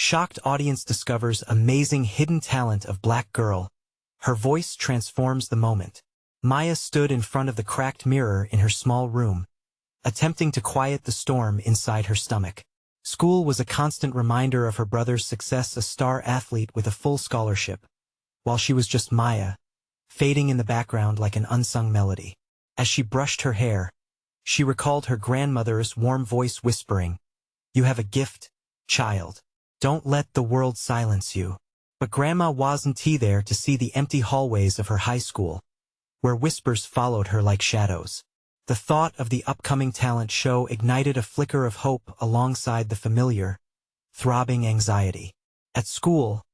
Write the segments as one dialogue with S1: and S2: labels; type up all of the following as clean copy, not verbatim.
S1: Shocked audience discovers amazing hidden talent of black girl. Her voice transforms the moment. Maya stood in front of the cracked mirror in her small room, attempting to quiet the storm inside her stomach. School was a constant reminder of her brother's success, a star athlete with a full scholarship, while she was just Maya, fading in the background like an unsung melody. As she brushed her hair, she recalled her grandmother's warm voice whispering, "You have a gift, child. Don't let the world silence you." But Grandma wasn't there to see the empty hallways of her high school, where whispers followed her like shadows. The thought of the upcoming talent show ignited a flicker of hope alongside the familiar, throbbing anxiety. At school,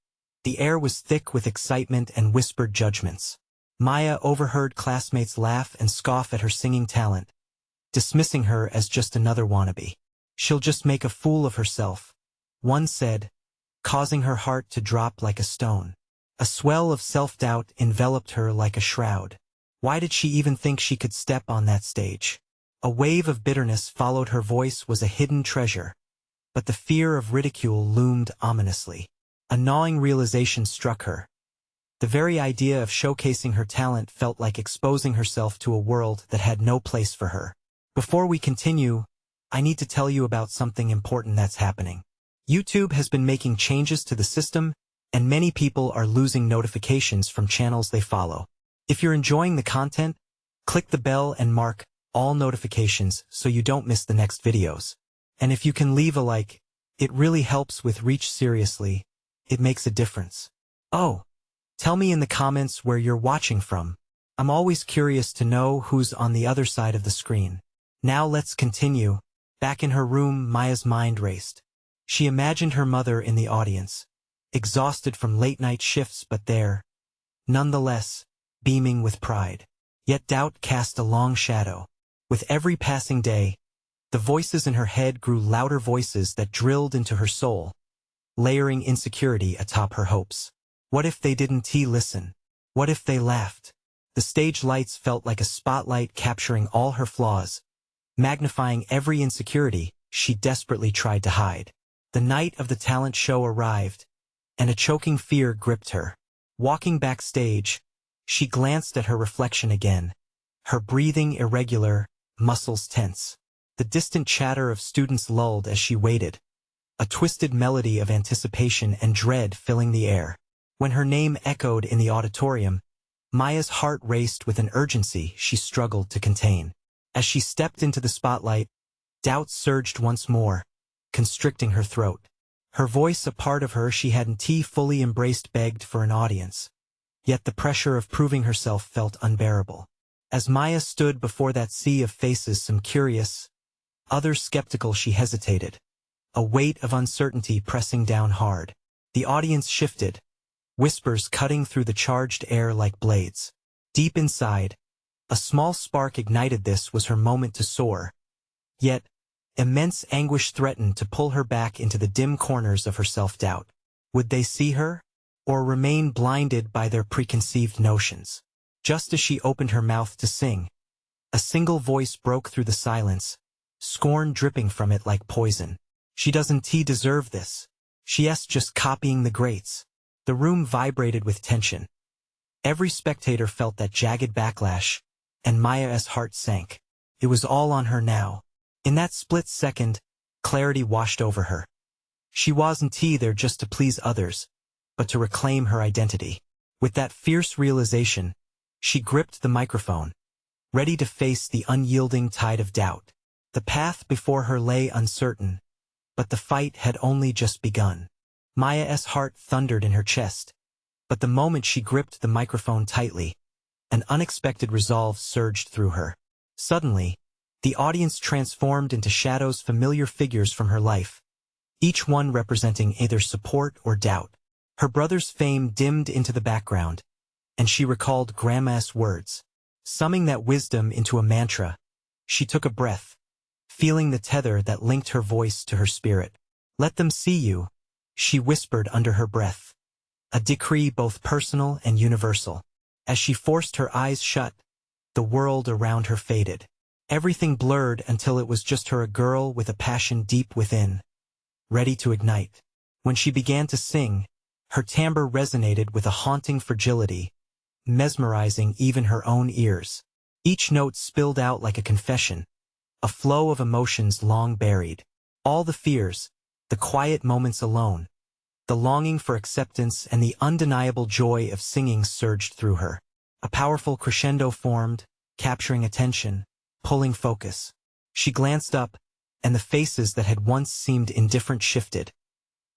S1: the air was thick with excitement and whispered judgments. Maya overheard classmates laugh and scoff at her singing talent, dismissing her as just another wannabe. "She'll just make a fool of herself," one said, causing her heart to drop like a stone. A swell of self-doubt enveloped her like a shroud. Why did she even think she could step on that stage? A wave of bitterness followed her voice was a hidden treasure, but the fear of ridicule loomed ominously. A gnawing realization struck her. The very idea of showcasing her talent felt like exposing herself to a world that had no place for her. Before we continue, I need to tell you about something important that's happening. YouTube has been making changes to the system, and many people are losing notifications from channels they follow. If you're enjoying the content, click the bell and mark all notifications so you don't miss the next videos. And if you can leave a like, it really helps with reach. Seriously, it makes a difference. Oh, tell me in the comments where you're watching from. I'm always curious to know who's on the other side of the screen. Now let's continue. Back in her room, Maya's mind raced. She imagined her mother in the audience, exhausted from late-night shifts but there, nonetheless, beaming with pride. Yet doubt cast a long shadow. With every passing day, the voices in her head grew louder, voices that drilled into her soul, layering insecurity atop her hopes. What if they didn't listen? What if they laughed? The stage lights felt like a spotlight capturing all her flaws, magnifying every insecurity she desperately tried to hide. The night of the talent show arrived, and a choking fear gripped her. Walking backstage, she glanced at her reflection again, her breathing irregular, muscles tense. The distant chatter of students lulled as she waited, a twisted melody of anticipation and dread filling the air. When her name echoed in the auditorium, Maya's heart raced with an urgency she struggled to contain. As she stepped into the spotlight, doubt surged once more, constricting her throat. Her voice, a part of her she hadn't fully embraced, begged for an audience. Yet the pressure of proving herself felt unbearable. As Maya stood before that sea of faces, some curious, others skeptical, she hesitated, a weight of uncertainty pressing down hard. The audience shifted, whispers cutting through the charged air like blades. Deep inside, a small spark ignited. This was her moment to soar. Yet, immense anguish threatened to pull her back into the dim corners of her self-doubt. Would they see her, or remain blinded by their preconceived notions? Just as she opened her mouth to sing, a single voice broke through the silence, scorn dripping from it like poison. "She doesn't deserve this. She's just copying the greats." The room vibrated with tension. Every spectator felt that jagged backlash, and Maya's heart sank. It was all on her now. In that split second, clarity washed over her. She wasn't there just to please others, but to reclaim her identity. With that fierce realization, she gripped the microphone, ready to face the unyielding tide of doubt. The path before her lay uncertain, but the fight had only just begun. Maya's heart thundered in her chest, but the moment she gripped the microphone tightly, an unexpected resolve surged through her. Suddenly, the audience transformed into shadows, familiar figures from her life, each one representing either support or doubt. Her brother's fame dimmed into the background, and she recalled Grandma's words. Summing that wisdom into a mantra, she took a breath, feeling the tether that linked her voice to her spirit. "Let them see you," she whispered under her breath, a decree both personal and universal. As she forced her eyes shut, the world around her faded. Everything blurred until it was just her, a girl with a passion deep within, ready to ignite. When she began to sing, her timbre resonated with a haunting fragility, mesmerizing even her own ears. Each note spilled out like a confession, a flow of emotions long buried. All the fears, the quiet moments alone, the longing for acceptance and the undeniable joy of singing surged through her. A powerful crescendo formed, capturing attention, pulling focus. She glanced up, and the faces that had once seemed indifferent shifted.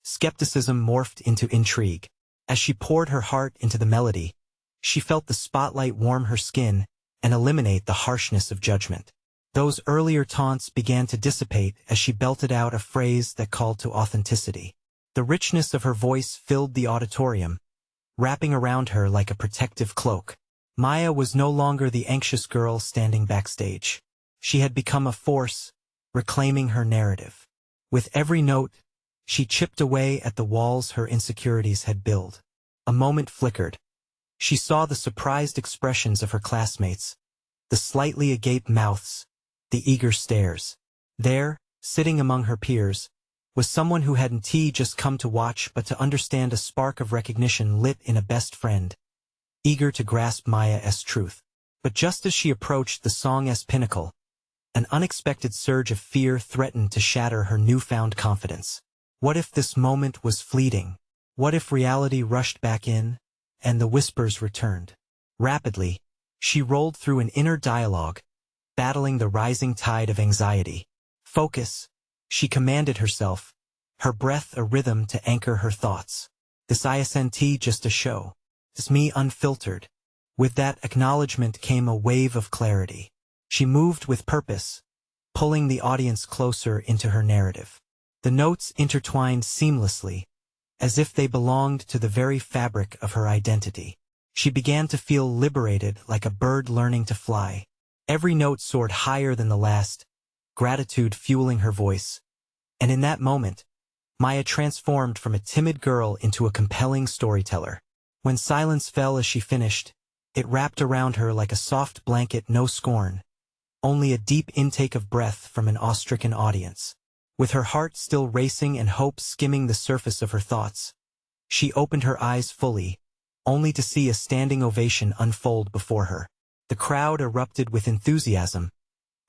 S1: Skepticism morphed into intrigue. As she poured her heart into the melody, she felt the spotlight warm her skin and eliminate the harshness of judgment. Those earlier taunts began to dissipate as she belted out a phrase that called to authenticity. The richness of her voice filled the auditorium, wrapping around her like a protective cloak. Maya was no longer the anxious girl standing backstage. She had become a force, reclaiming her narrative. With every note, she chipped away at the walls her insecurities had built. A moment flickered. She saw the surprised expressions of her classmates, the slightly agape mouths, the eager stares. There, sitting among her peers, was someone who hadn't just come to watch but to understand. A spark of recognition lit in a best friend, eager to grasp Maya's truth. But just as she approached the song's pinnacle, an unexpected surge of fear threatened to shatter her newfound confidence. What if this moment was fleeting? What if reality rushed back in, and the whispers returned? Rapidly, she rolled through an inner dialogue, battling the rising tide of anxiety. Focus, she commanded herself, her breath a rhythm to anchor her thoughts. This isn't just a show. It's me unfiltered. With that acknowledgement came a wave of clarity. She moved with purpose, pulling the audience closer into her narrative. The notes intertwined seamlessly, as if they belonged to the very fabric of her identity. She began to feel liberated like a bird learning to fly. Every note soared higher than the last, gratitude fueling her voice. And in that moment, Maya transformed from a timid girl into a compelling storyteller. When silence fell as she finished, it wrapped around her like a soft blanket. No scorn, only a deep intake of breath from an awe-stricken audience. With her heart still racing and hope skimming the surface of her thoughts, she opened her eyes fully, only to see a standing ovation unfold before her. The crowd erupted with enthusiasm,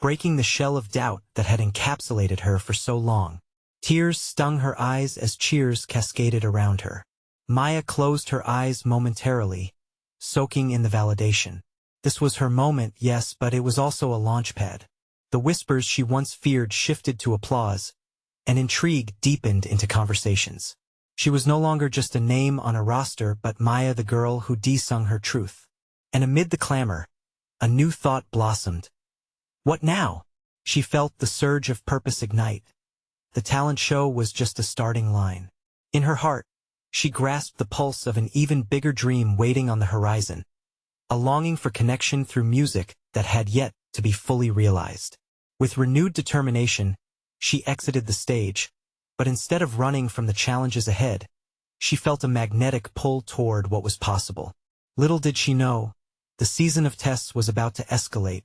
S1: breaking the shell of doubt that had encapsulated her for so long. Tears stung her eyes as cheers cascaded around her. Maya closed her eyes momentarily, soaking in the validation. This was her moment, yes, but it was also a launchpad. The whispers she once feared shifted to applause, and intrigue deepened into conversations. She was no longer just a name on a roster but Maya, the girl who sung her truth. And amid the clamor, a new thought blossomed. What now? She felt the surge of purpose ignite. The talent show was just a starting line. In her heart, she grasped the pulse of an even bigger dream waiting on the horizon, a longing for connection through music that had yet to be fully realized. With renewed determination, she exited the stage, but instead of running from the challenges ahead, she felt a magnetic pull toward what was possible. Little did she know, the season of tests was about to escalate,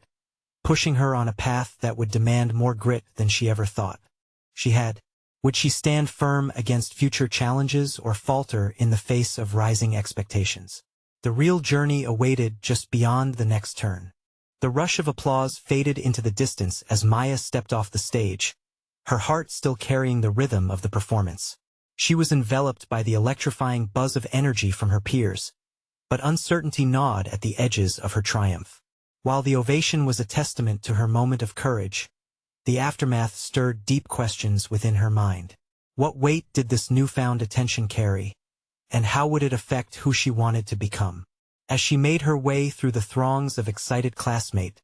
S1: pushing her on a path that would demand more grit than she ever thought she had. Would she stand firm against future challenges or falter in the face of rising expectations? The real journey awaited just beyond the next turn. The rush of applause faded into the distance as Maya stepped off the stage, her heart still carrying the rhythm of the performance. She was enveloped by the electrifying buzz of energy from her peers, but uncertainty gnawed at the edges of her triumph. While the ovation was a testament to her moment of courage, the aftermath stirred deep questions within her mind. What weight did this newfound attention carry, and how would it affect who she wanted to become? As she made her way through the throngs of excited classmates,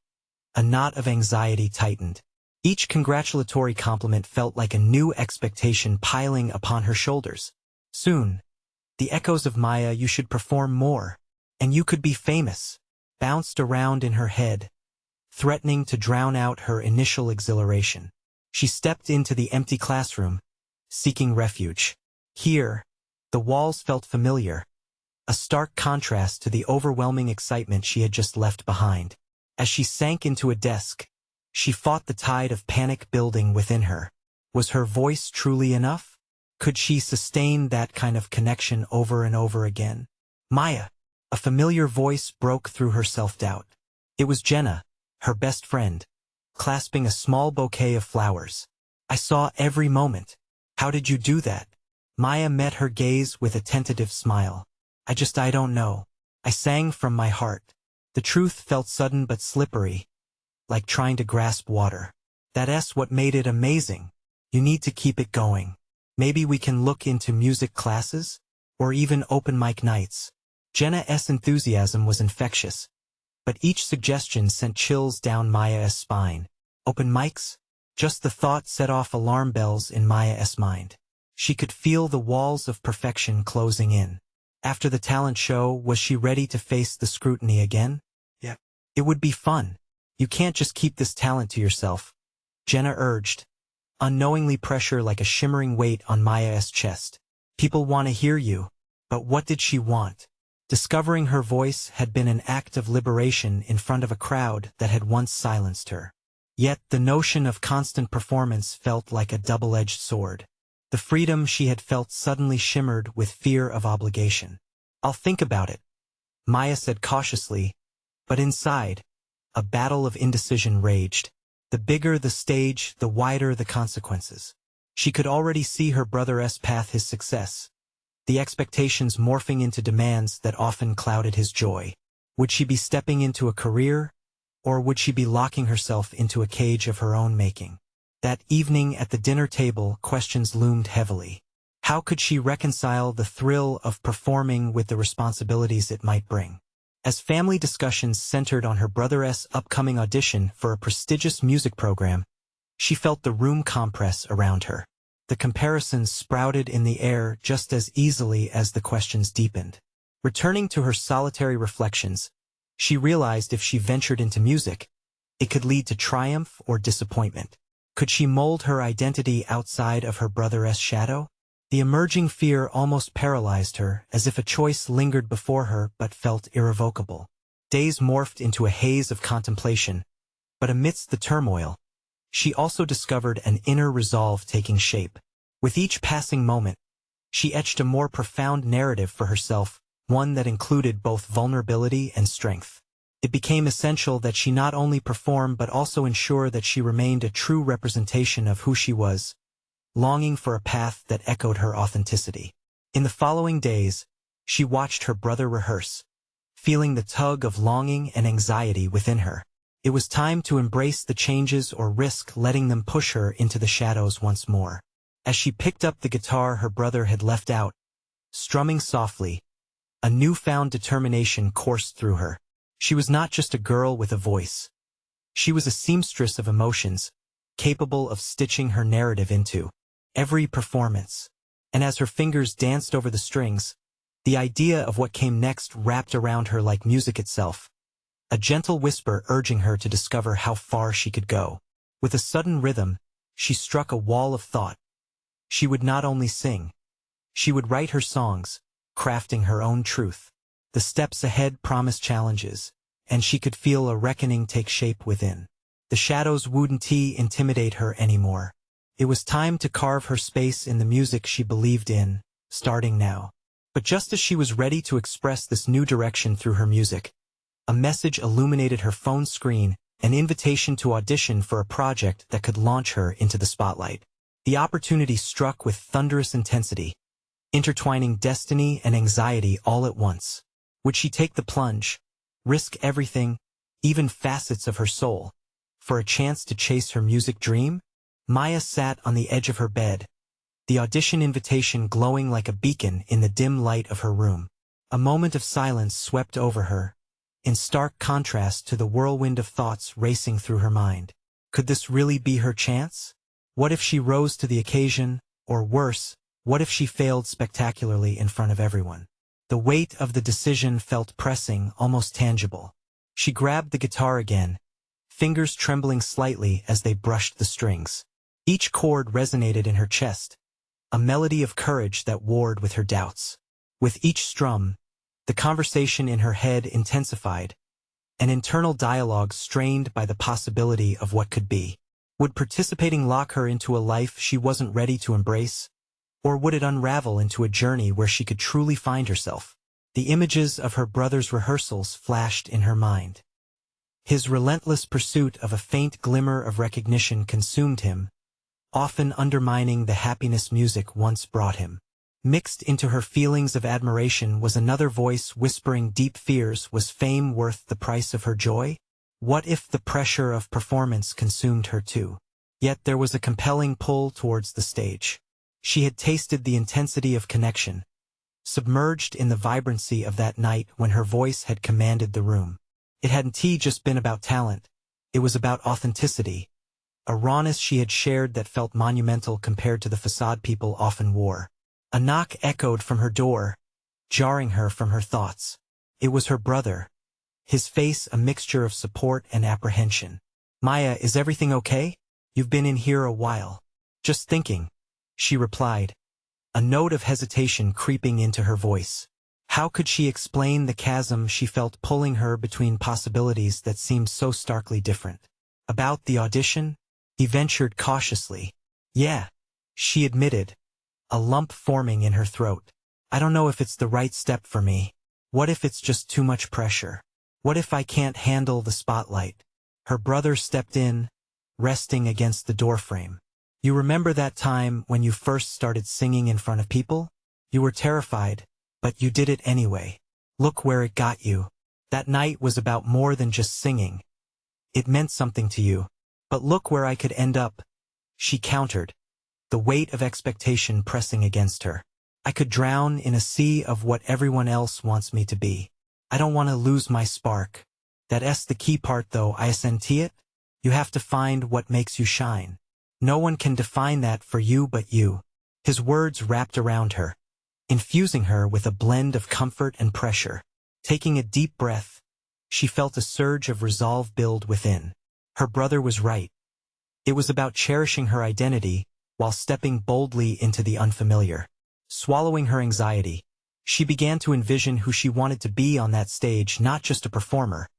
S1: a knot of anxiety tightened. Each congratulatory compliment felt like a new expectation piling upon her shoulders. Soon, the echoes of Maya, "You should perform more, and you could be famous," bounced around in her head, threatening to drown out her initial exhilaration. She stepped into the empty classroom, seeking refuge. Here, the walls felt familiar, a stark contrast to the overwhelming excitement she had just left behind. As she sank into a desk, she fought the tide of panic building within her. Was her voice truly enough? Could she sustain that kind of connection over and over again? Maya. A familiar voice broke through her self-doubt. It was Jenna, her best friend, clasping a small bouquet of flowers. I saw every moment. How did you do that? Maya met her gaze with a tentative smile. I don't know. I sang from my heart. The truth felt sudden but slippery, like trying to grasp water. That's what made it amazing. You need to keep it going. Maybe we can look into music classes? Or even open mic nights. Jenna's enthusiasm was infectious, but each suggestion sent chills down Maya's spine. Open mics? Just the thought set off alarm bells in Maya's mind. She could feel the walls of perfection closing in. After the talent show, was she ready to face the scrutiny again? Yeah. It would be fun. You can't just keep this talent to yourself, Jenna urged, unknowingly pressure like a shimmering weight on Maya's chest. People want to hear you. But what did she want? Discovering her voice had been an act of liberation in front of a crowd that had once silenced her. Yet the notion of constant performance felt like a double-edged sword. The freedom she had felt suddenly shimmered with fear of obligation. I'll think about it, Maya said cautiously, but inside, a battle of indecision raged. The bigger the stage, the wider the consequences. She could already see her brother's path, his success, the expectations morphing into demands that often clouded his joy. Would she be stepping into a career, or would she be locking herself into a cage of her own making? That evening at the dinner table, questions loomed heavily. How could she reconcile the thrill of performing with the responsibilities it might bring? As family discussions centered on her brother's upcoming audition for a prestigious music program, she felt the room compress around her. The comparisons sprouted in the air just as easily as the questions deepened. Returning to her solitary reflections, she realized if she ventured into music, it could lead to triumph or disappointment. Could she mold her identity outside of her brother's shadow? The emerging fear almost paralyzed her, as if a choice lingered before her but felt irrevocable. Days morphed into a haze of contemplation, but amidst the turmoil, she also discovered an inner resolve taking shape. With each passing moment, she etched a more profound narrative for herself, one that included both vulnerability and strength. It became essential that she not only perform but also ensure that she remained a true representation of who she was, longing for a path that echoed her authenticity. In the following days, she watched her brother rehearse, feeling the tug of longing and anxiety within her. It was time to embrace the changes or risk letting them push her into the shadows once more. As she picked up the guitar her brother had left out, strumming softly, a newfound determination coursed through her. She was not just a girl with a voice. She was a seamstress of emotions, capable of stitching her narrative into every performance. And as her fingers danced over the strings, the idea of what came next wrapped around her like music itself, a gentle whisper urging her to discover how far she could go. With a sudden rhythm, she struck a wall of thought. She would not only sing, she would write her songs, crafting her own truth. The steps ahead promised challenges, and she could feel a reckoning take shape within. The shadows wouldn't intimidate her anymore. It was time to carve her space in the music she believed in, starting now. But just as she was ready to express this new direction through her music, a message illuminated her phone screen, an invitation to audition for a project that could launch her into the spotlight. The opportunity struck with thunderous intensity, intertwining destiny and anxiety all at once. Would she take the plunge, risk everything, even facets of her soul, for a chance to chase her music dream? Maya sat on the edge of her bed, the audition invitation glowing like a beacon in the dim light of her room. A moment of silence swept over her, in stark contrast to the whirlwind of thoughts racing through her mind. Could this really be her chance? What if she rose to the occasion, or worse, what if she failed spectacularly in front of everyone? The weight of the decision felt pressing, almost tangible. She grabbed the guitar again, fingers trembling slightly as they brushed the strings. Each chord resonated in her chest, a melody of courage that warred with her doubts. With each strum, the conversation in her head intensified, an internal dialogue strained by the possibility of what could be. Would participating lock her into a life she wasn't ready to embrace? Or would it unravel into a journey where she could truly find herself? The images of her brother's rehearsals flashed in her mind. His relentless pursuit of a faint glimmer of recognition consumed him, often undermining the happiness music once brought him. Mixed into her feelings of admiration was another voice whispering deep fears. Was fame worth the price of her joy? What if the pressure of performance consumed her too? Yet there was a compelling pull towards the stage. She had tasted the intensity of connection, submerged in the vibrancy of that night when her voice had commanded the room. It hadn't just been about talent, it was about authenticity, a rawness she had shared that felt monumental compared to the facade people often wore. A knock echoed from her door, jarring her from her thoughts. It was her brother, his face a mixture of support and apprehension. "Maya, is everything okay? You've been in here a while." "Just thinking," she replied, a note of hesitation creeping into her voice. How could she explain the chasm she felt pulling her between possibilities that seemed so starkly different? "About the audition?" he ventured cautiously. "Yeah," she admitted, a lump forming in her throat. "I don't know if it's the right step for me. What if it's just too much pressure? What if I can't handle the spotlight?" Her brother stepped in, resting against the doorframe. "You remember that time when you first started singing in front of people? You were terrified, but you did it anyway. Look where it got you. That night was about more than just singing. It meant something to you. But look where I could end up," she countered, the weight of expectation pressing against her. "I could drown in a sea of what everyone else wants me to be. I don't want to lose my spark. That's the key part though, isn't it? You have to find what makes you shine. No one can define that for you but you." His words wrapped around her, infusing her with a blend of comfort and pressure. Taking a deep breath, she felt a surge of resolve build within. Her brother was right. It was about cherishing her identity while stepping boldly into the unfamiliar. Swallowing her anxiety, she began to envision who she wanted to be on that stage, not just a performer,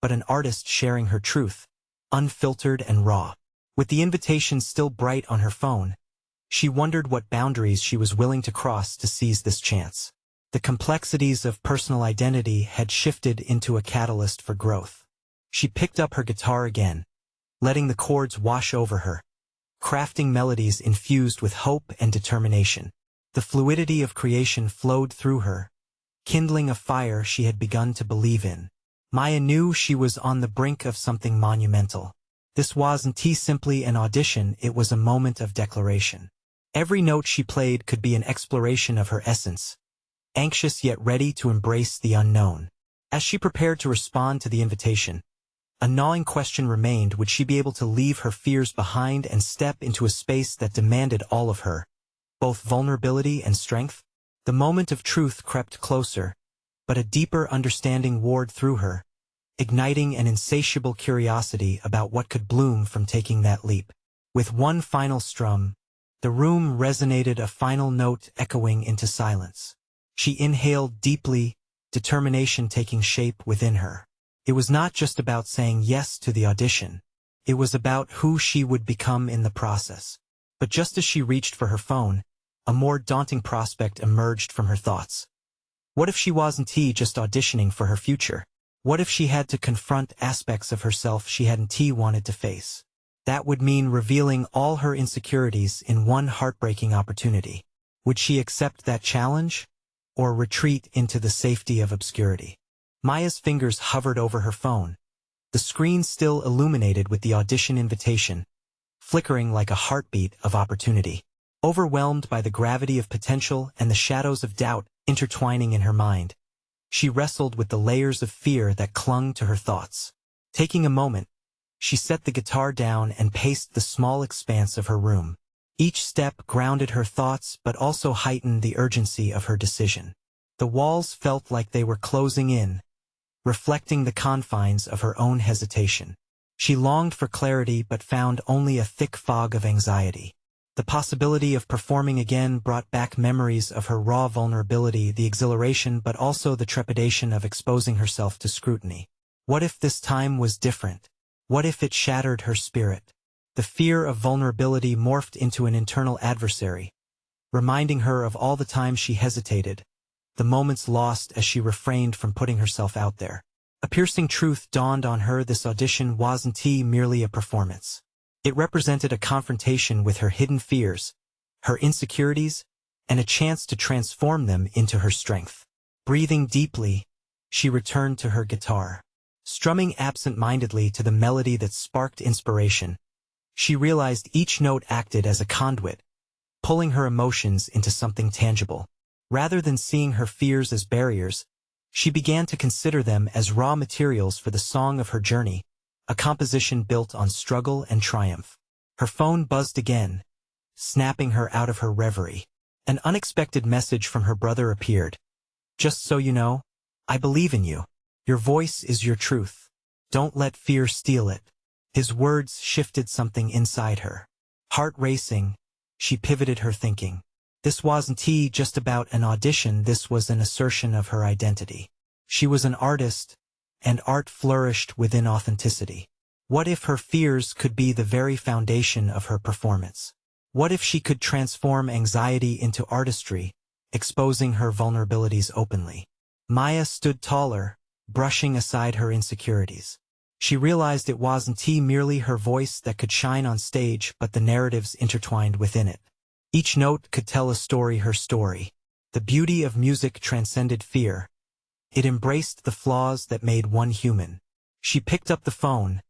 S1: but an artist sharing her truth, unfiltered and raw. With the invitation still bright on her phone, she wondered what boundaries she was willing to cross to seize this chance. The complexities of personal identity had shifted into a catalyst for growth. She picked up her guitar again, letting the chords wash over her, crafting melodies infused with hope and determination. The fluidity of creation flowed through her, kindling a fire she had begun to believe in. Maya knew she was on the brink of something monumental. This wasn't simply an audition, it was a moment of declaration. Every note she played could be an exploration of her essence, anxious yet ready to embrace the unknown. As she prepared to respond to the invitation, a gnawing question remained: would she be able to leave her fears behind and step into a space that demanded all of her, both vulnerability and strength? The moment of truth crept closer, but a deeper understanding warred through her, igniting an insatiable curiosity about what could bloom from taking that leap. With one final strum, the room resonated, a final note echoing into silence. She inhaled deeply, determination taking shape within her. It was not just about saying yes to the audition. It was about who she would become in the process. But just as she reached for her phone, a more daunting prospect emerged from her thoughts. What if she wasn't just auditioning for her future? What if she had to confront aspects of herself she hadn't wanted to face? That would mean revealing all her insecurities in one heartbreaking opportunity. Would she accept that challenge, or retreat into the safety of obscurity? Maya's fingers hovered over her phone, the screen still illuminated with the audition invitation, flickering like a heartbeat of opportunity. Overwhelmed by the gravity of potential and the shadows of doubt intertwining in her mind, she wrestled with the layers of fear that clung to her thoughts. Taking a moment, she set the guitar down and paced the small expanse of her room. Each step grounded her thoughts but also heightened the urgency of her decision. The walls felt like they were closing in, reflecting the confines of her own hesitation. She longed for clarity but found only a thick fog of anxiety. The possibility of performing again brought back memories of her raw vulnerability, the exhilaration but also the trepidation of exposing herself to scrutiny. What if this time was different? What if it shattered her spirit? The fear of vulnerability morphed into an internal adversary, reminding her of all the times she hesitated, the moments lost as she refrained from putting herself out there. A piercing truth dawned on her: this audition wasn't merely a performance. It represented a confrontation with her hidden fears, her insecurities, and a chance to transform them into her strength. Breathing deeply, she returned to her guitar. Strumming absent-mindedly to the melody that sparked inspiration, she realized each note acted as a conduit, pulling her emotions into something tangible. Rather than seeing her fears as barriers, she began to consider them as raw materials for the song of her journey, a composition built on struggle and triumph. Her phone buzzed again, snapping her out of her reverie. An unexpected message from her brother appeared. "Just so you know, I believe in you. Your voice is your truth. Don't let fear steal it." His words shifted something inside her. Heart racing, she pivoted her thinking. This wasn't just about an audition, this was an assertion of her identity. She was an artist, and art flourished within authenticity. What if her fears could be the very foundation of her performance? What if she could transform anxiety into artistry, exposing her vulnerabilities openly? Maya stood taller, brushing aside her insecurities. She realized it wasn't merely her voice that could shine on stage, but the narratives intertwined within it. Each note could tell a story, her story. The beauty of music transcended fear. It embraced the flaws that made one human. She picked up the phone,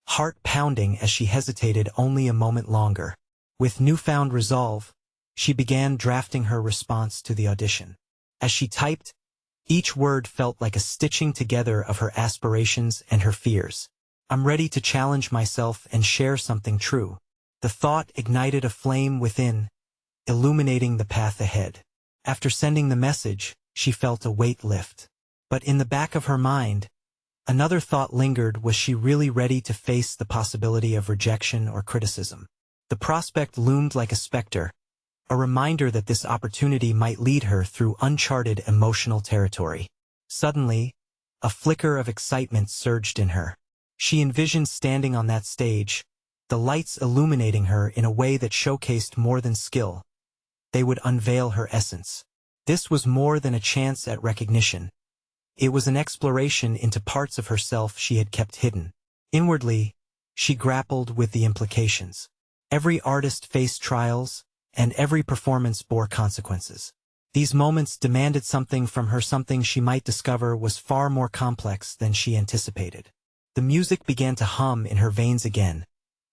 S1: heart pounding as she hesitated only a moment longer. With newfound resolve, she began drafting her response to the audition. As she typed, each word felt like a stitching together of her aspirations and her fears. "I'm ready to challenge myself and share something true." The thought ignited a flame within, illuminating the path ahead. After sending the message, she felt a weight lift. But in the back of her mind, another thought lingered: was she really ready to face the possibility of rejection or criticism? The prospect loomed like a specter, a reminder that this opportunity might lead her through uncharted emotional territory. Suddenly, a flicker of excitement surged in her. She envisioned standing on that stage, the lights illuminating her in a way that showcased more than skill. They would unveil her essence. This was more than a chance at recognition. It was an exploration into parts of herself she had kept hidden. Inwardly, she grappled with the implications. Every artist faced trials, and every performance bore consequences. These moments demanded something from her, something she might discover was far more complex than she anticipated. The music began to hum in her veins again,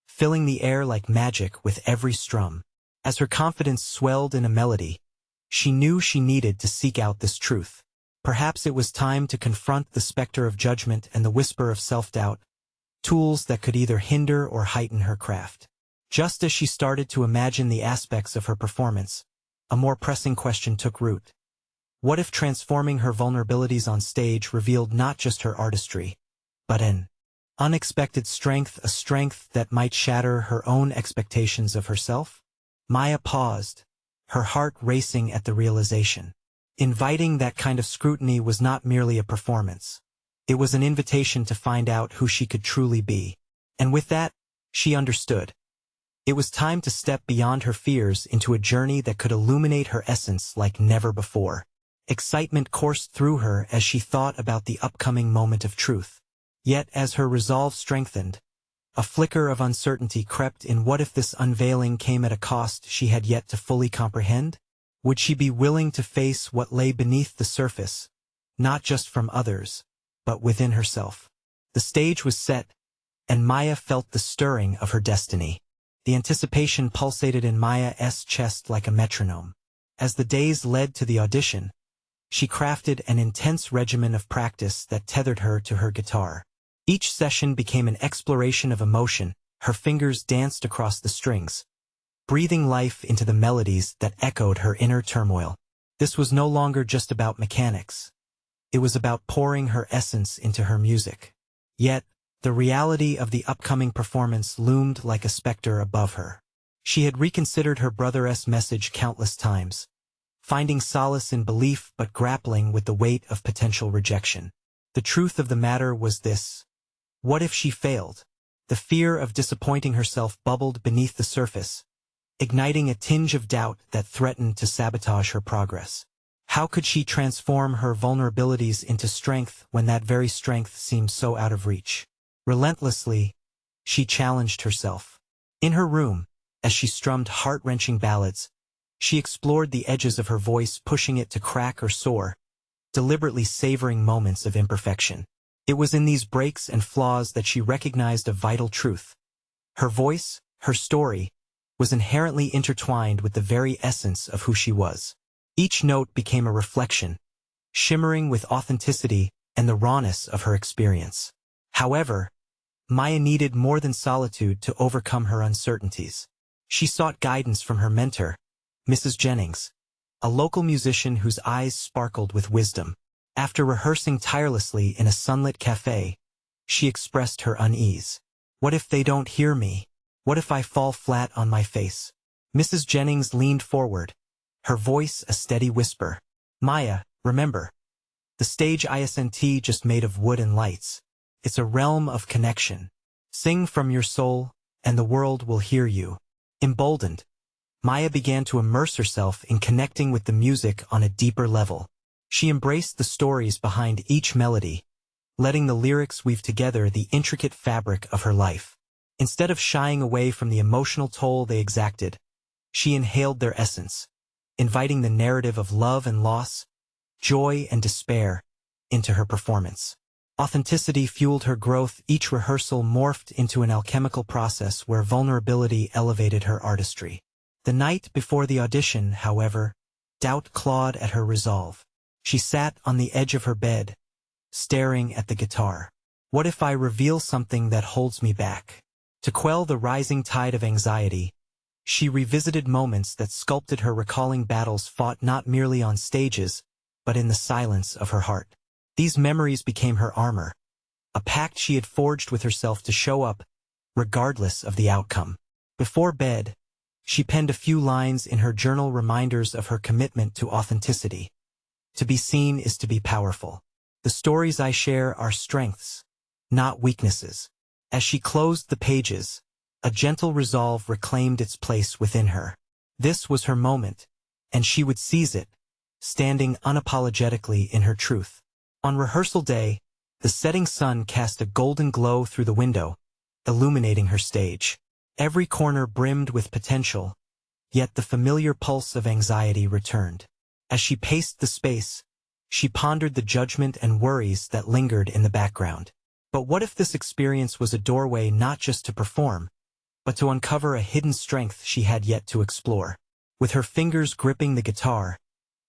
S1: filling the air like magic with every strum. As her confidence swelled in a melody, she knew she needed to seek out this truth. Perhaps it was time to confront the specter of judgment and the whisper of self-doubt, tools that could either hinder or heighten her craft. Just as she started to imagine the aspects of her performance, a more pressing question took root. What if transforming her vulnerabilities on stage revealed not just her artistry, but an unexpected strength, a strength that might shatter her own expectations of herself? Maya paused, her heart racing at the realization. Inviting that kind of scrutiny was not merely a performance. It was an invitation to find out who she could truly be. And with that, she understood. It was time to step beyond her fears into a journey that could illuminate her essence like never before. Excitement coursed through her as she thought about the upcoming moment of truth. Yet as her resolve strengthened, a flicker of uncertainty crept in. What if this unveiling came at a cost she had yet to fully comprehend? Would she be willing to face what lay beneath the surface, not just from others, but within herself? The stage was set, and Maya felt the stirring of her destiny. The anticipation pulsated in Maya's chest like a metronome. As the days led to the audition, she crafted an intense regimen of practice that tethered her to her guitar. Each session became an exploration of emotion. Her fingers danced across the strings, breathing life into the melodies that echoed her inner turmoil. This was no longer just about mechanics. It was about pouring her essence into her music. Yet, the reality of the upcoming performance loomed like a specter above her. She had reconsidered her brother's message countless times, finding solace in belief but grappling with the weight of potential rejection. The truth of the matter was this: what if she failed? The fear of disappointing herself bubbled beneath the surface, igniting a tinge of doubt that threatened to sabotage her progress. How could she transform her vulnerabilities into strength when that very strength seemed so out of reach? Relentlessly, she challenged herself. In her room, as she strummed heart-wrenching ballads, she explored the edges of her voice, pushing it to crack or soar, deliberately savoring moments of imperfection. It was in these breaks and flaws that she recognized a vital truth. Her voice, her story, was inherently intertwined with the very essence of who she was. Each note became a reflection, shimmering with authenticity and the rawness of her experience. However, Maya needed more than solitude to overcome her uncertainties. She sought guidance from her mentor, Mrs. Jennings, a local musician whose eyes sparkled with wisdom. After rehearsing tirelessly in a sunlit cafe, she expressed her unease. What if they don't hear me? What if I fall flat on my face? Mrs. Jennings leaned forward, her voice a steady whisper. Maya, remember, the stage isn't just made of wood and lights. It's a realm of connection. Sing from your soul, and the world will hear you. Emboldened, Maya began to immerse herself in connecting with the music on a deeper level. She embraced the stories behind each melody, letting the lyrics weave together the intricate fabric of her life. Instead of shying away from the emotional toll they exacted, she inhaled their essence, inviting the narrative of love and loss, joy and despair, into her performance. Authenticity fueled her growth. Each rehearsal morphed into an alchemical process where vulnerability elevated her artistry. The night before the audition, however, doubt clawed at her resolve. She sat on the edge of her bed, staring at the guitar. What if I reveal something that holds me back? To quell the rising tide of anxiety, she revisited moments that sculpted her, recalling battles fought not merely on stages, but in the silence of her heart. These memories became her armor, a pact she had forged with herself to show up, regardless of the outcome. Before bed, she penned a few lines in her journal, reminders of her commitment to authenticity. To be seen is to be powerful. The stories I share are strengths, not weaknesses. As she closed the pages, a gentle resolve reclaimed its place within her. This was her moment, and she would seize it, standing unapologetically in her truth. On rehearsal day, the setting sun cast a golden glow through the window, illuminating her stage. Every corner brimmed with potential, yet the familiar pulse of anxiety returned. As she paced the space, she pondered the judgment and worries that lingered in the background. But what if this experience was a doorway not just to perform, but to uncover a hidden strength she had yet to explore? With her fingers gripping the guitar,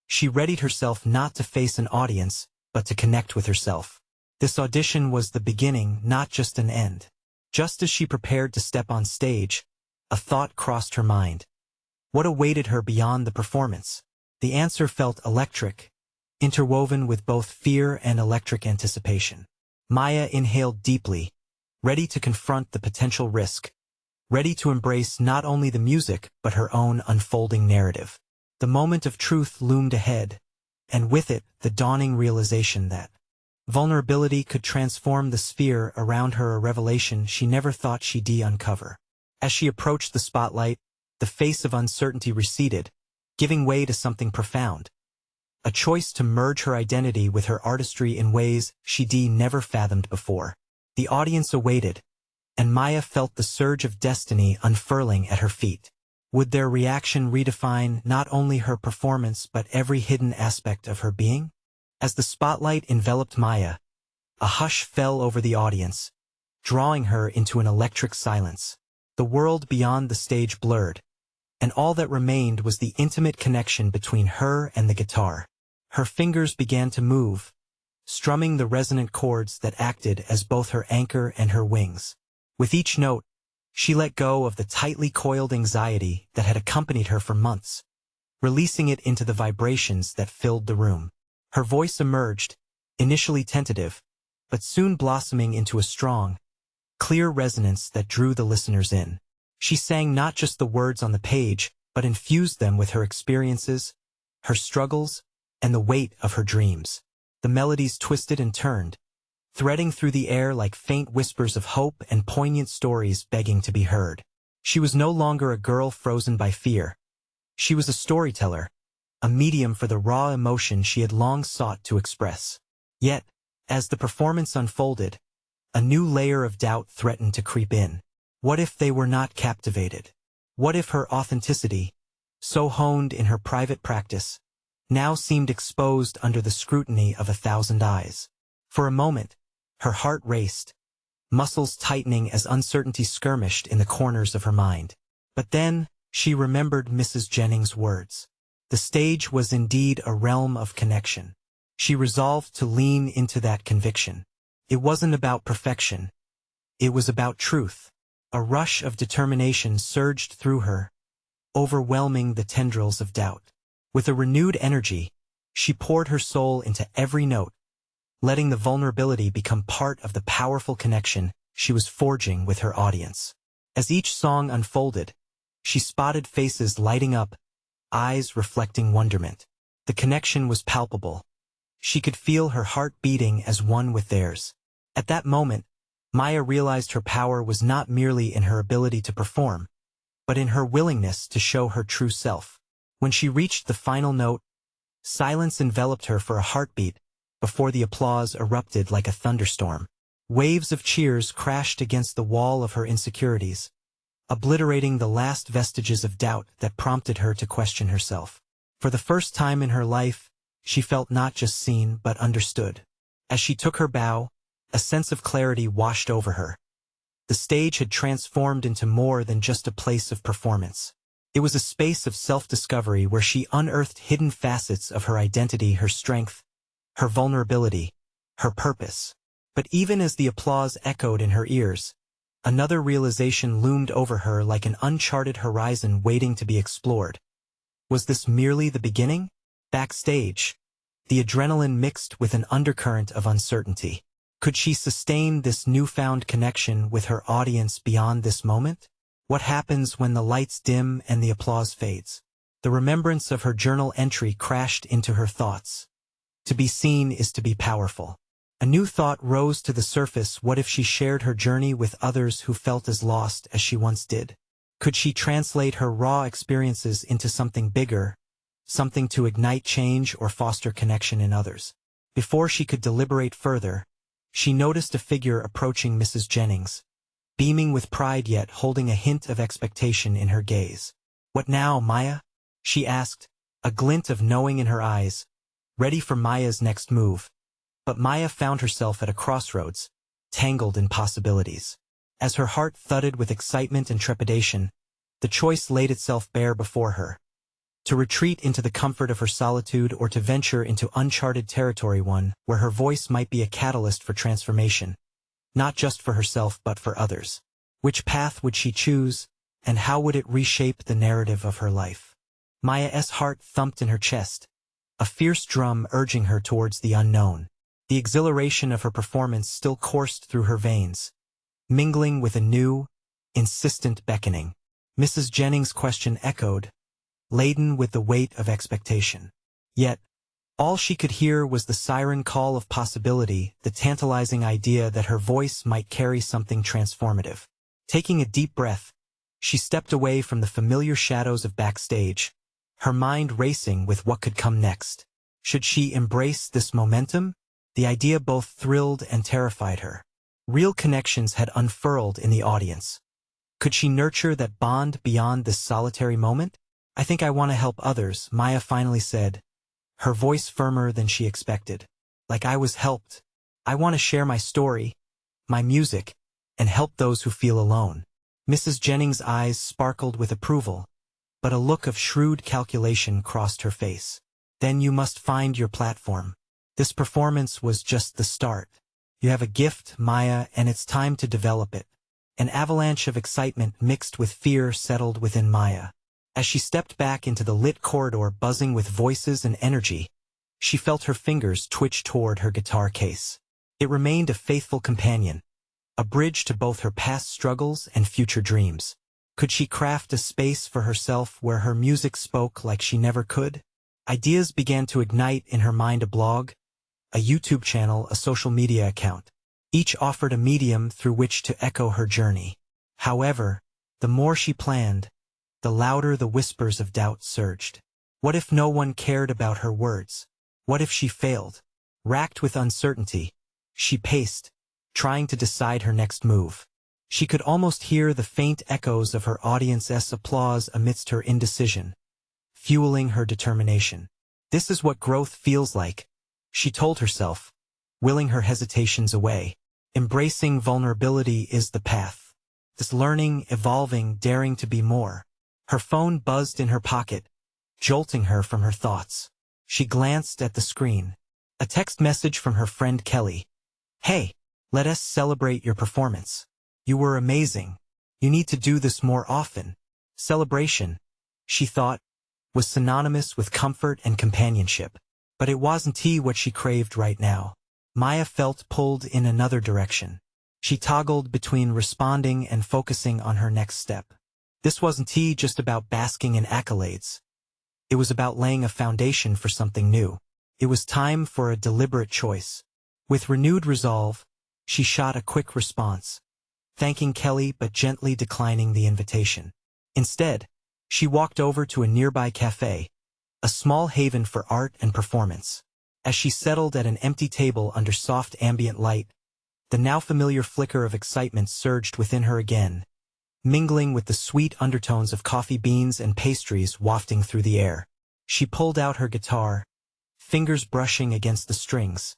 S1: she readied herself not to face an audience, but to connect with herself. This audition was the beginning, not just an end. Just as she prepared to step on stage, a thought crossed her mind. What awaited her beyond the performance? The answer felt electric, interwoven with both fear and electric anticipation. Maya inhaled deeply, ready to confront the potential risk, ready to embrace not only the music but her own unfolding narrative. The moment of truth loomed ahead, and with it the dawning realization that vulnerability could transform the sphere around her, a revelation she never thought she'd uncover. As she approached the spotlight, the face of uncertainty receded, giving way to something profound. A choice to merge her identity with her artistry in ways she'd never fathomed before. The audience awaited, and Maya felt the surge of destiny unfurling at her feet. Would their reaction redefine not only her performance but every hidden aspect of her being? As the spotlight enveloped Maya, a hush fell over the audience, drawing her into an electric silence. The world beyond the stage blurred, and all that remained was the intimate connection between her and the guitar. Her fingers began to move, strumming the resonant chords that acted as both her anchor and her wings. With each note, she let go of the tightly coiled anxiety that had accompanied her for months, releasing it into the vibrations that filled the room. Her voice emerged, initially tentative, but soon blossoming into a strong, clear resonance that drew the listeners in. She sang not just the words on the page, but infused them with her experiences, her struggles, and the weight of her dreams. The melodies twisted and turned, threading through the air like faint whispers of hope and poignant stories begging to be heard. She was no longer a girl frozen by fear. She was a storyteller, a medium for the raw emotion she had long sought to express. Yet, as the performance unfolded, a new layer of doubt threatened to creep in. What if they were not captivated? What if her authenticity, so honed in her private practice, now seemed exposed under the scrutiny of 1,000 eyes? For a moment, her heart raced, muscles tightening as uncertainty skirmished in the corners of her mind. But then, she remembered Mrs. Jennings' words. The stage was indeed a realm of connection. She resolved to lean into that conviction. It wasn't about perfection. It was about truth. A rush of determination surged through her, overwhelming the tendrils of doubt. With a renewed energy, she poured her soul into every note, letting the vulnerability become part of the powerful connection she was forging with her audience. As each song unfolded, she spotted faces lighting up, eyes reflecting wonderment. The connection was palpable. She could feel her heart beating as one with theirs. At that moment, Maya realized her power was not merely in her ability to perform, but in her willingness to show her true self. When she reached the final note, silence enveloped her for a heartbeat before the applause erupted like a thunderstorm. Waves of cheers crashed against the wall of her insecurities, obliterating the last vestiges of doubt that prompted her to question herself. For the first time in her life, she felt not just seen but understood. As she took her bow, a sense of clarity washed over her. The stage had transformed into more than just a place of performance. It was a space of self-discovery where she unearthed hidden facets of her identity, her strength, her vulnerability, her purpose. But even as the applause echoed in her ears, another realization loomed over her like an uncharted horizon waiting to be explored. Was this merely the beginning? Backstage, the adrenaline mixed with an undercurrent of uncertainty. Could she sustain this newfound connection with her audience beyond this moment? What happens when the lights dim and the applause fades? The remembrance of her journal entry crashed into her thoughts. To be seen is to be powerful. A new thought rose to the surface. What if she shared her journey with others who felt as lost as she once did? Could she translate her raw experiences into something bigger, something to ignite change or foster connection in others? Before she could deliberate further, she noticed a figure approaching Mrs. Jennings, beaming with pride yet holding a hint of expectation in her gaze. "What now, Maya?" she asked, a glint of knowing in her eyes, ready for Maya's next move. But Maya found herself at a crossroads, tangled in possibilities. As her heart thudded with excitement and trepidation, the choice laid itself bare before her. To retreat into the comfort of her solitude or to venture into uncharted territory, one where her voice might be a catalyst for transformation, not just for herself but for others. Which path would she choose, and how would it reshape the narrative of her life? Maya's heart thumped in her chest, a fierce drum urging her towards the unknown. The exhilaration of her performance still coursed through her veins, mingling with a new, insistent beckoning. Mrs. Jennings' question echoed, laden with the weight of expectation. Yet, all she could hear was the siren call of possibility, the tantalizing idea that her voice might carry something transformative. Taking a deep breath, she stepped away from the familiar shadows of backstage, her mind racing with what could come next. Should she embrace this momentum? The idea both thrilled and terrified her. Real connections had unfurled in the audience. Could she nurture that bond beyond this solitary moment? "I think I want to help others," Maya finally said, her voice firmer than she expected. "Like I was helped. I want to share my story, my music, and help those who feel alone." Mrs. Jennings' eyes sparkled with approval, but a look of shrewd calculation crossed her face. "Then you must find your platform. This performance was just the start. You have a gift, Maya, and it's time to develop it." An avalanche of excitement mixed with fear settled within Maya. As she stepped back into the lit corridor buzzing with voices and energy, she felt her fingers twitch toward her guitar case. It remained a faithful companion, a bridge to both her past struggles and future dreams. Could she craft a space for herself where her music spoke like she never could? Ideas began to ignite in her mind: a blog, a YouTube channel, a social media account. Each offered a medium through which to echo her journey. However, The more she planned, the louder the whispers of doubt surged. What if no one cared about her words? What if she failed? Racked with uncertainty, she paced, trying to decide her next move. She could almost hear the faint echoes of her audience's applause amidst her indecision, fueling her determination. This is what growth feels like, she told herself, willing her hesitations away. Embracing vulnerability is the path. This learning, evolving, daring to be more. Her phone buzzed in her pocket, jolting her from her thoughts. She glanced at the screen. A text message from her friend Kelly. "Hey, let us celebrate your performance. You were amazing. You need to do this more often." Celebration, she thought, was synonymous with comfort and companionship. But it wasn't what she craved right now. Maya felt pulled in another direction. She toggled between responding and focusing on her next step. This wasn't just about basking in accolades. It was about laying a foundation for something new. It was time for a deliberate choice. With renewed resolve, she shot a quick response, thanking Kelly but gently declining the invitation. Instead, she walked over to a nearby cafe, a small haven for art and performance. As she settled at an empty table under soft ambient light, the now familiar flicker of excitement surged within her again, mingling with the sweet undertones of coffee beans and pastries wafting through the air. She pulled out her guitar, fingers brushing against the strings,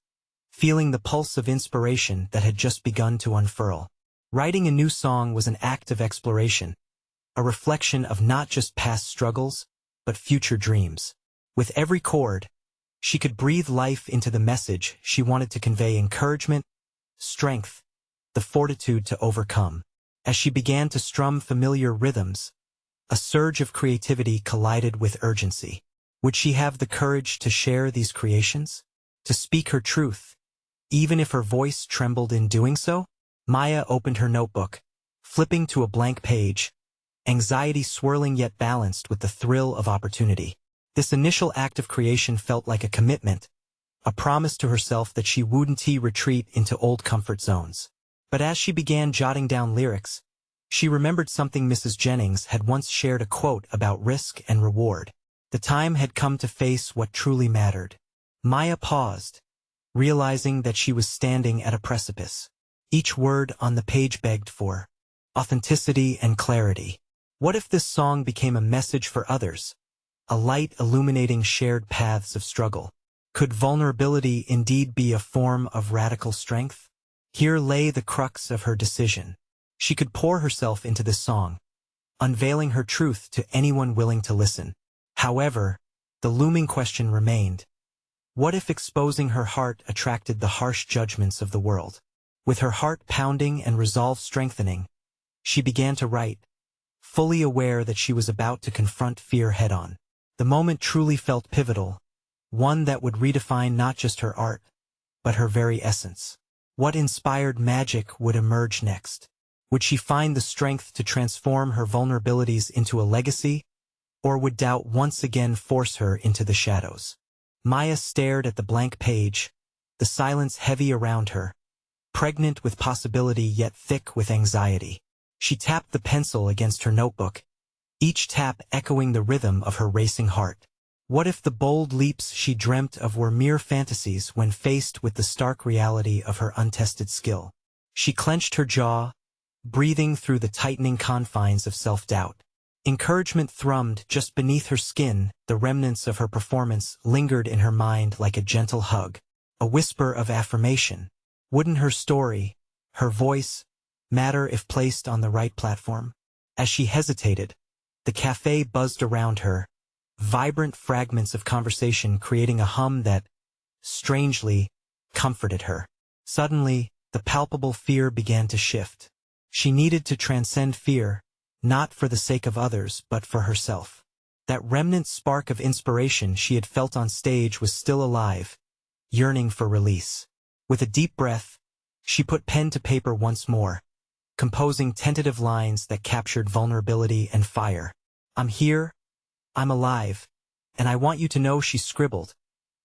S1: feeling the pulse of inspiration that had just begun to unfurl. Writing a new song was an act of exploration, a reflection of not just past struggles, but future dreams. With every chord, she could breathe life into the message she wanted to convey: encouragement, strength, the fortitude to overcome. As she began to strum familiar rhythms, a surge of creativity collided with urgency. Would she have the courage to share these creations? To speak her truth, even if her voice trembled in doing so? Maya opened her notebook, flipping to a blank page, anxiety swirling yet balanced with the thrill of opportunity. This initial act of creation felt like a commitment, a promise to herself that she wouldn't retreat into old comfort zones. But as she began jotting down lyrics, she remembered something Mrs. Jennings had once shared: a quote about risk and reward. The time had come to face what truly mattered. Maya paused, realizing that she was standing at a precipice. Each word on the page begged for authenticity and clarity. What if this song became a message for others, a light illuminating shared paths of struggle? Could vulnerability indeed be a form of radical strength? Here lay the crux of her decision. She could pour herself into this song, unveiling her truth to anyone willing to listen. However, the looming question remained: what if exposing her heart attracted the harsh judgments of the world? With her heart pounding and resolve strengthening, she began to write, fully aware that she was about to confront fear head-on. The moment truly felt pivotal, one that would redefine not just her art, but her very essence. What inspired magic would emerge next? Would she find the strength to transform her vulnerabilities into a legacy, or would doubt once again force her into the shadows? Maya stared at the blank page, the silence heavy around her, pregnant with possibility yet thick with anxiety. She tapped the pencil against her notebook, each tap echoing the rhythm of her racing heart. What if the bold leaps she dreamt of were mere fantasies when faced with the stark reality of her untested skill? She clenched her jaw, breathing through the tightening confines of self-doubt. Encouragement thrummed just beneath her skin, the remnants of her performance lingered in her mind like a gentle hug, a whisper of affirmation. Wouldn't her story, her voice, matter if placed on the right platform? As she hesitated, the cafe buzzed around her, vibrant fragments of conversation creating a hum that, strangely, comforted her. Suddenly, the palpable fear began to shift. She needed to transcend fear, not for the sake of others but for herself. That remnant spark of inspiration she had felt on stage was still alive, yearning for release. With a deep breath, she put pen to paper once more, composing tentative lines that captured vulnerability and fire. "I'm here, I'm alive, and I want you to know," she scribbled,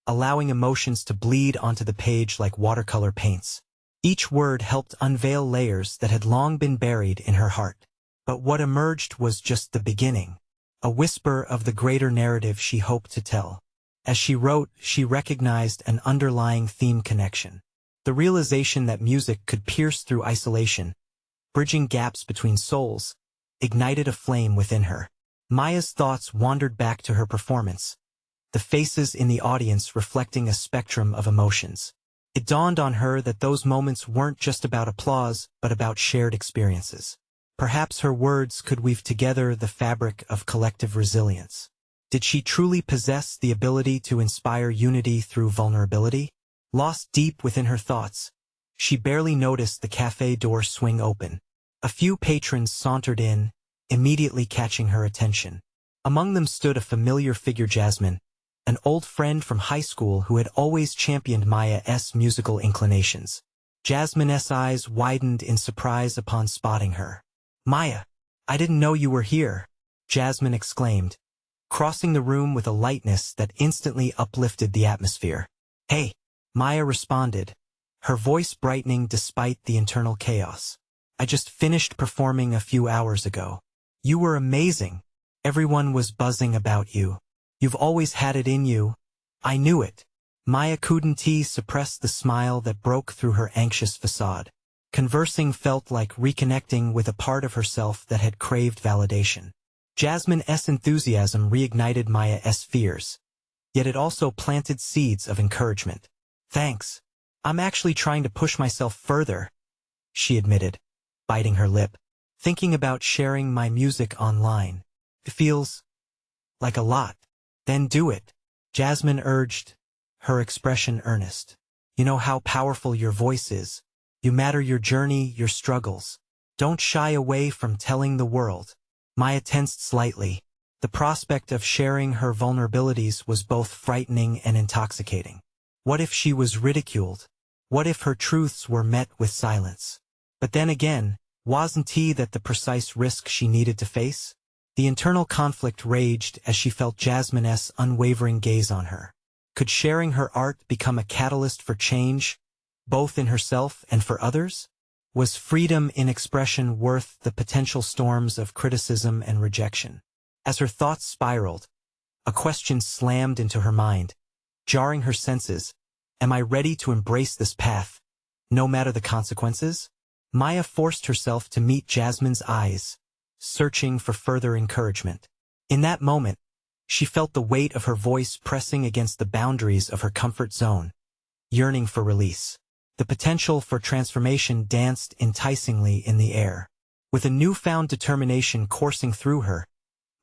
S1: allowing emotions to bleed onto the page like watercolor paints. Each word helped unveil layers that had long been buried in her heart. But what emerged was just the beginning, a whisper of the greater narrative she hoped to tell. As she wrote, she recognized an underlying theme connection. The realization that music could pierce through isolation, bridging gaps between souls, ignited a flame within her. Maya's thoughts wandered back to her performance, the faces in the audience reflecting a spectrum of emotions. It dawned on her that those moments weren't just about applause, but about shared experiences. Perhaps her words could weave together the fabric of collective resilience. Did she truly possess the ability to inspire unity through vulnerability? Lost deep within her thoughts, she barely noticed the cafe door swing open. A few patrons sauntered in, immediately catching her attention. Among them stood a familiar figure, Jasmine, an old friend from high school who had always championed Maya's musical inclinations. Jasmine's eyes widened in surprise upon spotting her. "Maya, I didn't know you were here," Jasmine exclaimed, crossing the room with a lightness that instantly uplifted the atmosphere. "Hey," Maya responded, her voice brightening despite the internal chaos. "I just finished performing a few hours ago. You were amazing. Everyone was buzzing about you. You've always had it in you. I knew it." Maya couldn't suppress the smile that broke through her anxious facade. Conversing felt like reconnecting with a part of herself that had craved validation. Jasmine's enthusiasm reignited Maya's fears, yet it also planted seeds of encouragement. "Thanks. I'm actually trying to push myself further," she admitted, biting her lip. "Thinking about sharing my music online. It feels like a lot." "Then do it," Jasmine urged, her expression earnest. "You know how powerful your voice is. You matter, your journey, your struggles. Don't shy away from telling the world." Maya tensed slightly. The prospect of sharing her vulnerabilities was both frightening and intoxicating. What if she was ridiculed? What if her truths were met with silence? But then again, wasn't that the precise risk she needed to face? The internal conflict raged as she felt Jasmine's unwavering gaze on her. Could sharing her art become a catalyst for change, both in herself and for others? Was freedom in expression worth the potential storms of criticism and rejection? As her thoughts spiraled, a question slammed into her mind, jarring her senses. Am I ready to embrace this path, no matter the consequences? Maya forced herself to meet Jasmine's eyes, searching for further encouragement. In that moment, she felt the weight of her voice pressing against the boundaries of her comfort zone, yearning for release. The potential for transformation danced enticingly in the air. With a newfound determination coursing through her,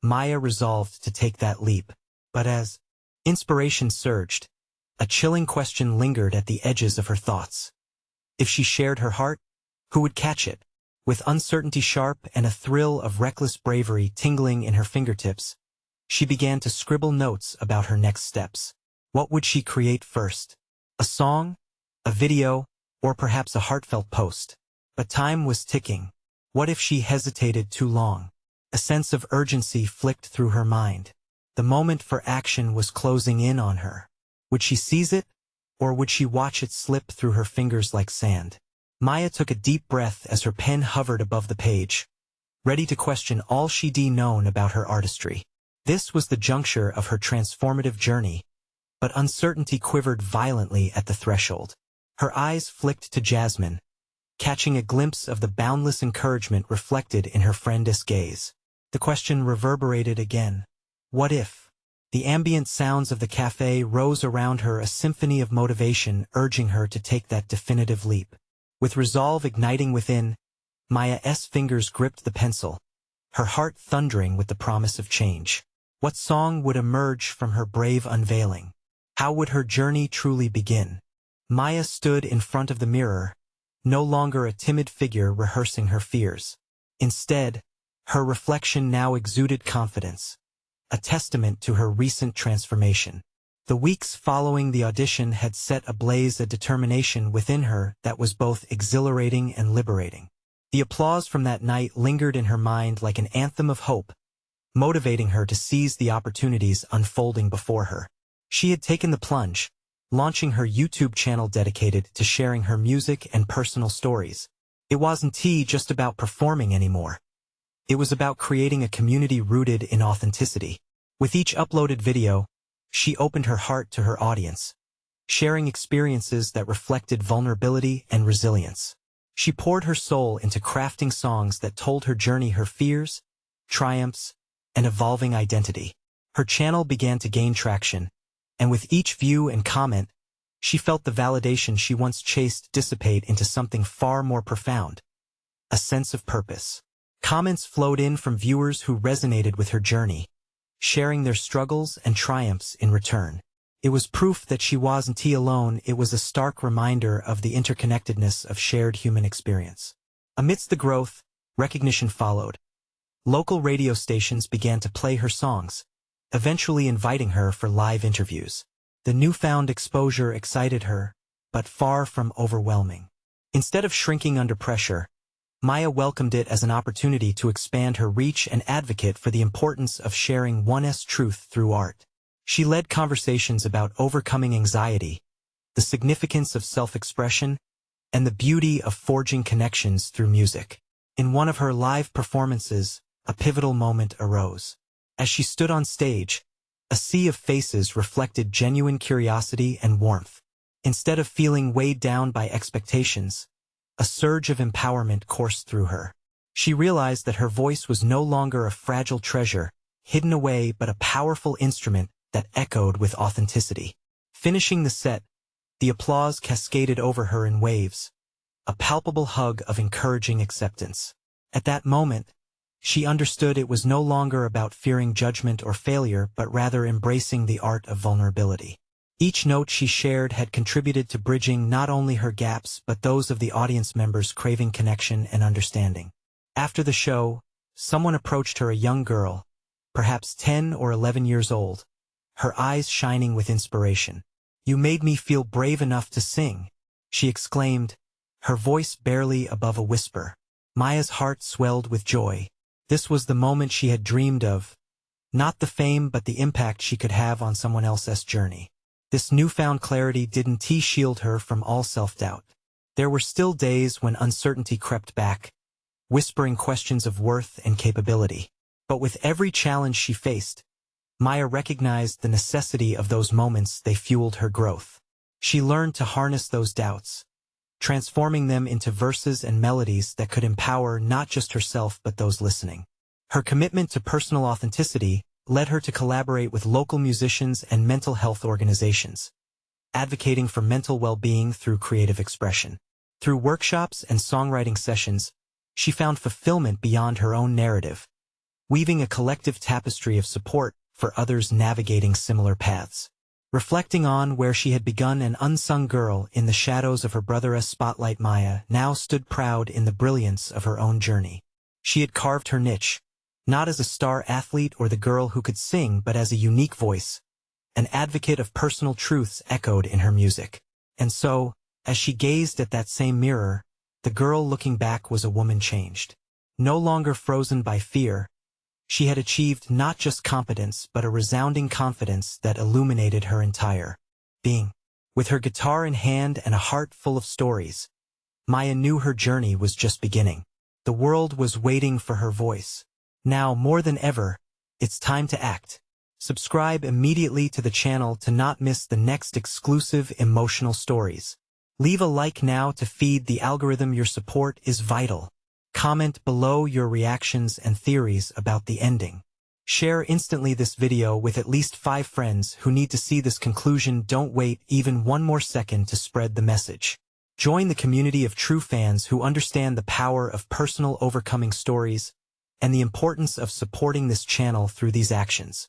S1: Maya resolved to take that leap. But as inspiration surged, a chilling question lingered at the edges of her thoughts. If she shared her heart, who would catch it? With uncertainty sharp and a thrill of reckless bravery tingling in her fingertips, she began to scribble notes about her next steps. What would she create first? A song? A video? Or perhaps a heartfelt post? But time was ticking. What if she hesitated too long? A sense of urgency flicked through her mind. The moment for action was closing in on her. Would she seize it, or would she watch it slip through her fingers like sand? Maya took a deep breath as her pen hovered above the page, ready to question all she'd known about her artistry. This was the juncture of her transformative journey, but uncertainty quivered violently at the threshold. Her eyes flicked to Jasmine, catching a glimpse of the boundless encouragement reflected in her friend's gaze. The question reverberated again. What if? The ambient sounds of the cafe rose around her, a symphony of motivation urging her to take that definitive leap. With resolve igniting within, Maya's fingers gripped the pencil, her heart thundering with the promise of change. What song would emerge from her brave unveiling? How would her journey truly begin? Maya stood in front of the mirror, no longer a timid figure rehearsing her fears. Instead, her reflection now exuded confidence, a testament to her recent transformation. The weeks following the audition had set ablaze a determination within her that was both exhilarating and liberating. The applause from that night lingered in her mind like an anthem of hope, motivating her to seize the opportunities unfolding before her. She had taken the plunge, launching her YouTube channel dedicated to sharing her music and personal stories. It wasn't just about performing anymore. It was about creating a community rooted in authenticity. With each uploaded video, she opened her heart to her audience, sharing experiences that reflected vulnerability and resilience. She poured her soul into crafting songs that told her journey, her fears, triumphs, and evolving identity. Her channel began to gain traction, and with each view and comment, she felt the validation she once chased dissipate into something far more profound, a sense of purpose. Comments flowed in from viewers who resonated with her journey, sharing their struggles and triumphs in return. It was proof that she wasn't alone. It was a stark reminder of the interconnectedness of shared human experience. Amidst the growth, recognition followed. Local radio stations began to play her songs, eventually inviting her for live interviews. The newfound exposure excited her, but far from overwhelming. Instead of shrinking under pressure, Maya welcomed it as an opportunity to expand her reach and advocate for the importance of sharing one's truth through art. She led conversations about overcoming anxiety, the significance of self-expression, and the beauty of forging connections through music. In one of her live performances, a pivotal moment arose. As she stood on stage, a sea of faces reflected genuine curiosity and warmth. Instead of feeling weighed down by expectations, a surge of empowerment coursed through her. She realized that her voice was no longer a fragile treasure, hidden away, but a powerful instrument that echoed with authenticity. Finishing the set, the applause cascaded over her in waves, a palpable hug of encouraging acceptance. At that moment, she understood it was no longer about fearing judgment or failure, but rather embracing the art of vulnerability. Each note she shared had contributed to bridging not only her gaps but those of the audience members craving connection and understanding. After the show, someone approached her, a young girl, perhaps 10 or 11 years old, her eyes shining with inspiration. "You made me feel brave enough to sing," she exclaimed, her voice barely above a whisper. Maya's heart swelled with joy. This was the moment she had dreamed of, not the fame but the impact she could have on someone else's journey. This newfound clarity didn't shield her from all self-doubt. There were still days when uncertainty crept back, whispering questions of worth and capability. But with every challenge she faced, Maya recognized the necessity of those moments. They fueled her growth. She learned to harness those doubts, transforming them into verses and melodies that could empower not just herself but those listening. Her commitment to personal authenticity led her to collaborate with local musicians and mental health organizations, advocating for mental well-being through creative expression. Through workshops and songwriting sessions, she found fulfillment beyond her own narrative, weaving a collective tapestry of support for others navigating similar paths. Reflecting on where she had begun, an unsung girl in the shadows of her brother's spotlight, Maya now stood proud in the brilliance of her own journey. She had carved her niche, not as a star athlete or the girl who could sing, but as a unique voice, an advocate of personal truths echoed in her music. And so, as she gazed at that same mirror, the girl looking back was a woman changed. No longer frozen by fear, she had achieved not just competence but a resounding confidence that illuminated her entire being. With her guitar in hand and a heart full of stories, Maya knew her journey was just beginning. The world was waiting for her voice. Now more than ever, it's time to act. Subscribe immediately to the channel to not miss the next exclusive emotional stories. Leave a like now to feed the algorithm. Your support is vital. Comment below your reactions and theories about the ending. Share instantly this video with at least 5 friends who need to see this conclusion. Don't wait even one more second to spread the message. Join the community of true fans who understand the power of personal overcoming stories and the importance of supporting this channel through these actions.